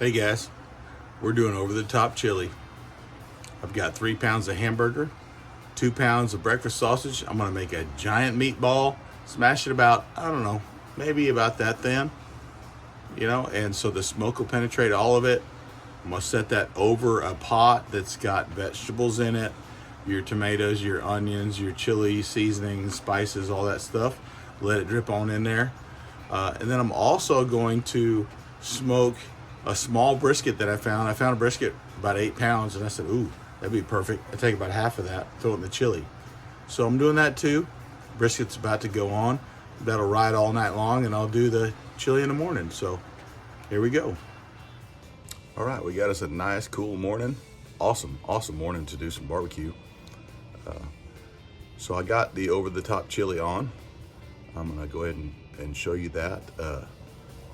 Hey guys, we're doing over the top chili. I've got 3 pounds of hamburger, 2 pounds of breakfast sausage. I'm gonna make a giant meatball, smash it about, I don't know, maybe about that thin, and so the smoke will penetrate all of it. I'm gonna set that over a pot that's got vegetables in it, your tomatoes, your onions, your chili, seasonings, spices, all that stuff. Let it drip on in there. And then I'm also going to smoke a small brisket that I found. I found a brisket about 8 pounds, and I said, ooh, that'd be perfect. I take about half of that, throw it in the chili. So I'm doing that too. Brisket's about to go on. That'll ride all night long, and I'll do the chili in the morning. So here we go. All right, we got us a nice, cool morning. Awesome morning to do some barbecue. So I got the over-the-top chili on. I'm gonna go ahead and show you that.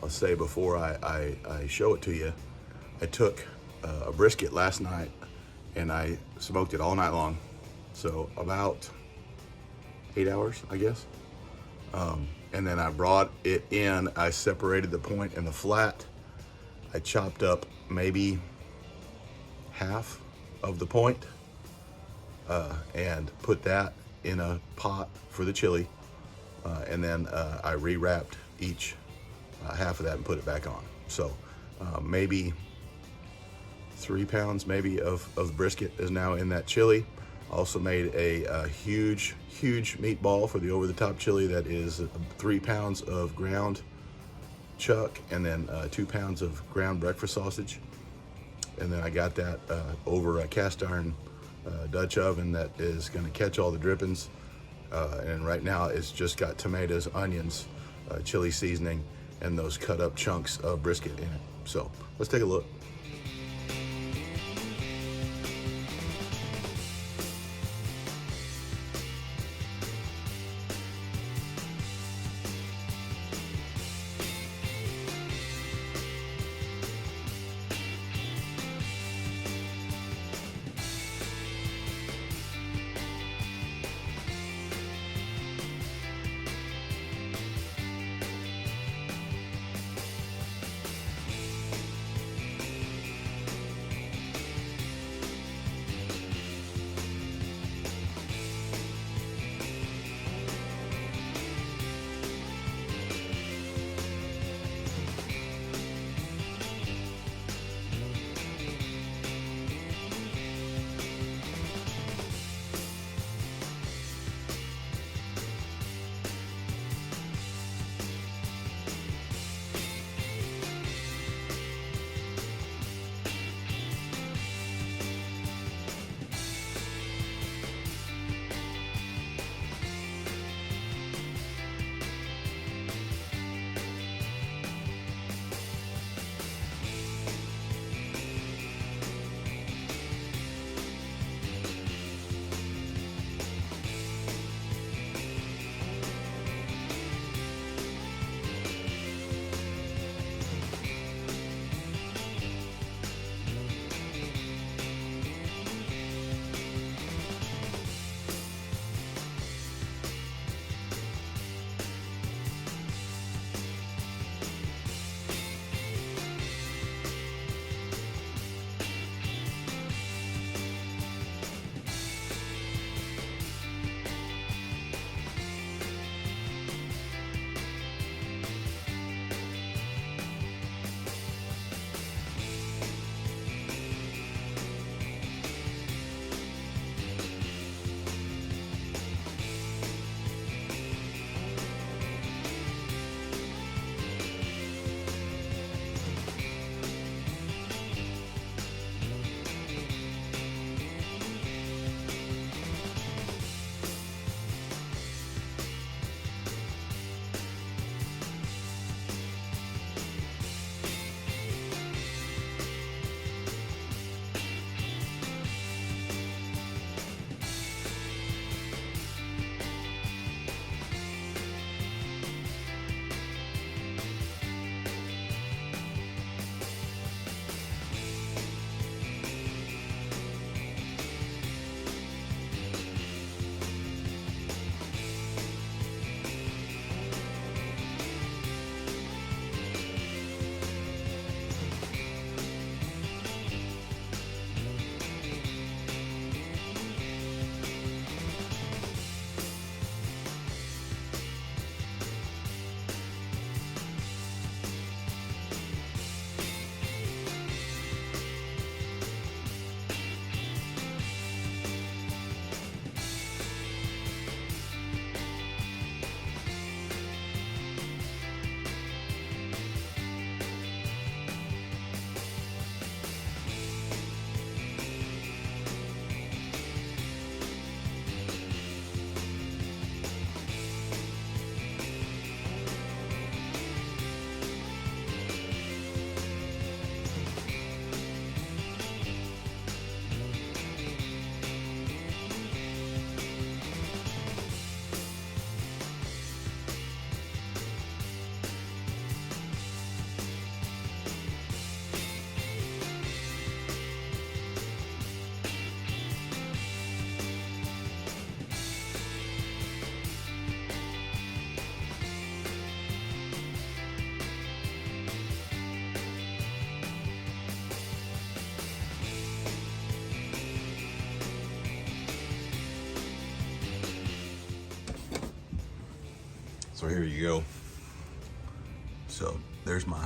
I'll say before I show it to you, I took a brisket last night and I smoked it all night long. So about 8 hours, I guess. And then I brought it in, I separated the point and the flat. I chopped up maybe half of the point and put that in a pot for the chili. And then I rewrapped each half of that and put it back on. So maybe 3 pounds maybe of brisket is now in that chili. Also made a huge meatball for the over-the-top chili that is 3 pounds of ground chuck and then 2 pounds of ground breakfast sausage. And then I got that over a cast iron Dutch oven that is going to catch all the drippings. And right now it's just got tomatoes, onions, chili seasoning, and those cut up chunks of brisket in it. So let's take a look. So here you go. So there's my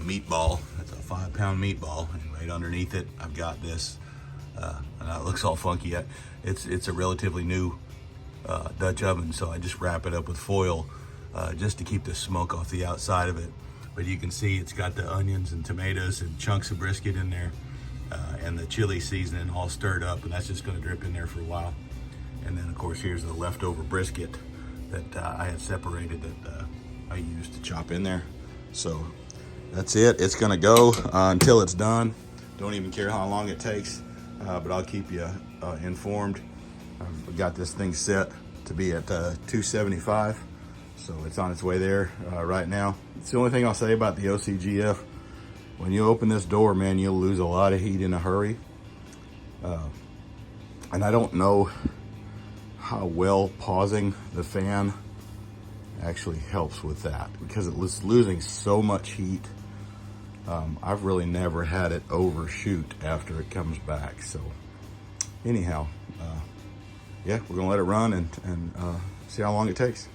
meatball. That's a 5-pound meatball, and right underneath it, I've got this. And it looks all funky. It's a relatively new Dutch oven, so I just wrap it up with foil just to keep the smoke off the outside of it. But you can see it's got the onions and tomatoes and chunks of brisket in there, and the chili seasoning all stirred up, and that's just going to drip in there for a while. And then of course here's the leftover brisket that I had separated that I used to chop in there. So that's it. It's going to go until it's done. Don't even care how long it takes, but I'll keep you informed. We got this thing set to be at 275, so it's on its way there right now. It's the only thing I'll say about the OCGF. When you open this door, man, you'll lose a lot of heat in a hurry. And I don't know how well pausing the fan actually helps with that, because it's losing so much heat. I've really never had it overshoot after it comes back. So anyhow, yeah, we're gonna let it run and see how long it takes.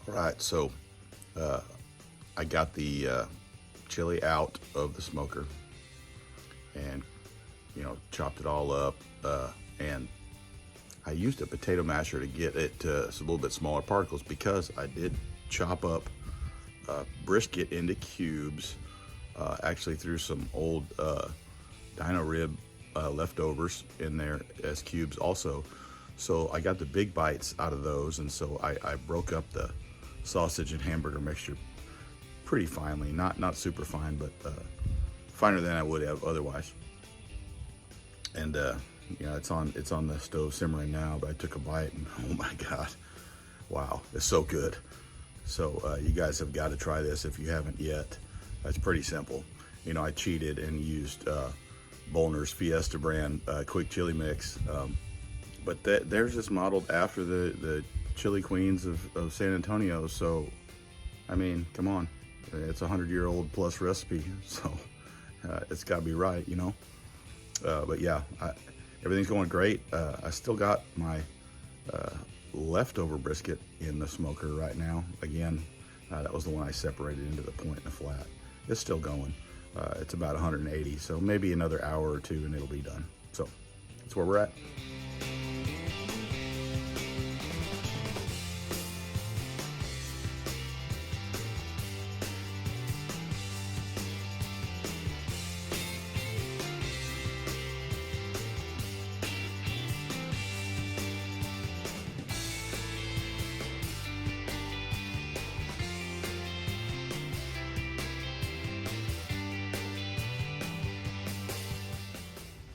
Right, so I got the chili out of the smoker and, chopped it all up, and I used a potato masher to get it to a little bit smaller particles, because I did chop up brisket into cubes, actually threw some old dino rib leftovers in there as cubes also. So I got the big bites out of those, and so I broke up the sausage and hamburger mixture pretty finely, not super fine, but finer than I would have otherwise. And it's on the stove simmering now, but I took a bite and oh my God, wow, it's so good. So you guys have got to try this if you haven't yet. It's pretty simple. I cheated and used Bolner's Fiesta brand quick chili mix, but theirs is modeled after the chili queens of San Antonio. So, I mean, come on, it's a 100-year-old plus recipe, so it's got to be right, But yeah, everything's going great. I still got my leftover brisket in the smoker right now. Again, that was the one I separated into the point and the flat. It's still going. It's about 180, so maybe another hour or two and it'll be done. So that's where we're at.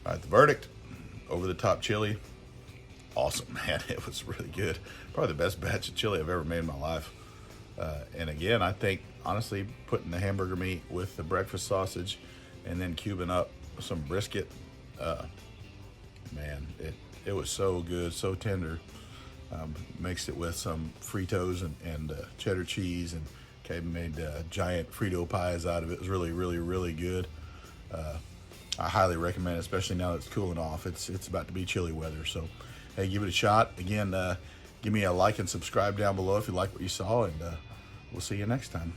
All right, the verdict, over the top chili. Awesome, man. It was really good. Probably the best batch of chili I've ever made in my life. And again, I think, honestly, putting the hamburger meat with the breakfast sausage and then cubing up some brisket, man, it was so good, so tender. Mixed it with some Fritos and cheddar cheese, and made giant Frito pies out of it. It was really, really, really good. I highly recommend it, especially now that it's cooling off. It's about to be chilly weather, so hey, give it a shot. Again, give me a like and subscribe down below if you like what you saw, and we'll see you next time.